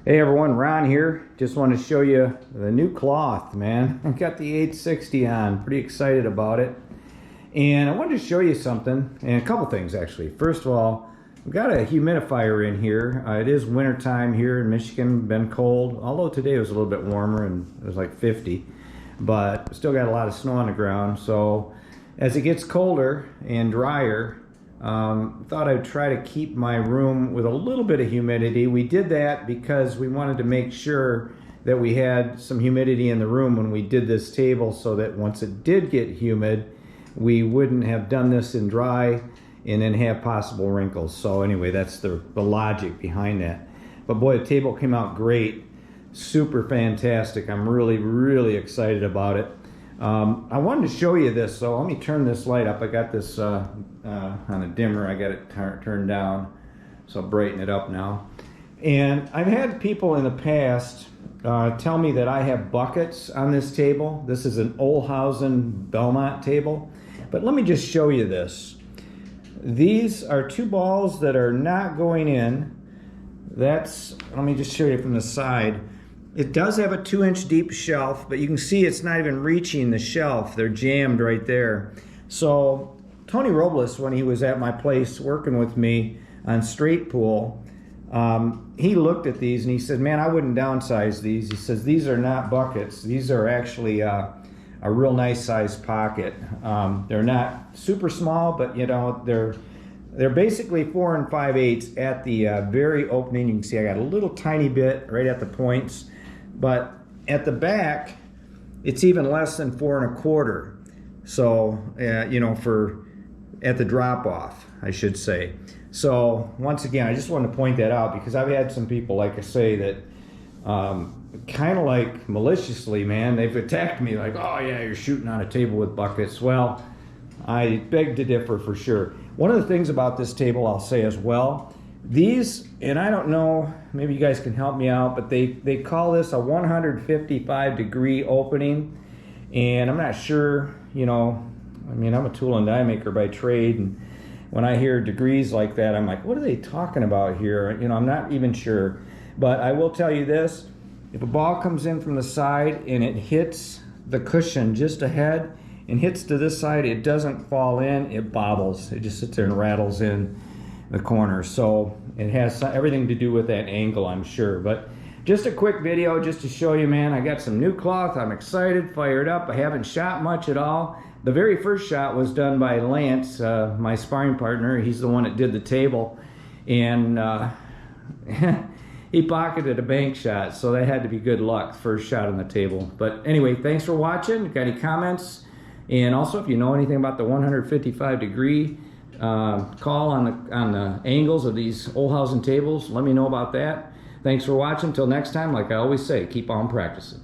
Hey everyone, Ron here. Just want to show you the new cloth, man. I got the 860 on. Pretty excited about it. And I wanted to show you something, and a couple things actually. First of all, we've got a humidifier in here. It is winter time here in Michigan, been cold. Although today was a little bit warmer and it was like 50. But still got a lot of snow on the ground. So as it gets colder and drier, thought I'd try to keep my room with a little bit of humidity. We did that because we wanted to make sure that we had some humidity in the room when we did this table, so that once it did get humid, we wouldn't have done this in dry and then have possible wrinkles. So anyway, that's the logic behind that. But boy, the table came out great. Super fantastic. I'm really excited about it. I wanted to show you this, so let me turn this light up. I got this on a dimmer. I got it turned down, so I'll brighten it up now. And I've had people in the past tell me that I have buckets on this table. This is an Olhausen Belmont table, but let me just show you this. These are two balls that are not going in. Let me just show you from the side. It does have a 2-inch deep shelf, but you can see it's not even reaching the shelf. They're jammed right there. So Tony Robles, when he was at my place working with me on straight pool, he looked at these and he said, man, I wouldn't downsize these. He says, these are not buckets. These are actually a real nice size pocket. They're not super small, but you know, they're basically 4 5/8 at the very opening. You can see I got a little tiny bit right at the points. But at the back, it's even less than 4 1/4. So, you know, at the drop off, I should say. So once again, I just wanted to point that out because I've had some people, like I say, that kind of like maliciously, man, they've attacked me like, oh yeah, you're shooting on a table with buckets. Well, I beg to differ for sure. One of the things about this table I'll say as well, these, and I don't know, maybe you guys can help me out, but they call this a 155 degree opening, and I'm not sure, you know, I mean, I'm a tool and die maker by trade, and when I hear degrees like that, I'm like, what are they talking about here? You know, I'm not even sure. But I will tell you this, if a ball comes in from the side and it hits the cushion just ahead and hits to this side, it doesn't fall in, it bobbles. It just sits there and rattles in the corner. So it has everything to do with that angle, I'm sure. But just a quick video just to show you, man, I got some new cloth. I'm excited, fired up. I haven't shot much at all. The very first shot was done by Lance, my sparring partner. He's the one that did the table, and he pocketed a bank shot, so that had to be good luck, first shot on the table. But anyway, thanks for watching. Got any comments? And also, if you know anything about the 155 degree call on the angles of these Olhausen tables, let me know about that. Thanks for watching. Till next time, like I always say, keep on practicing.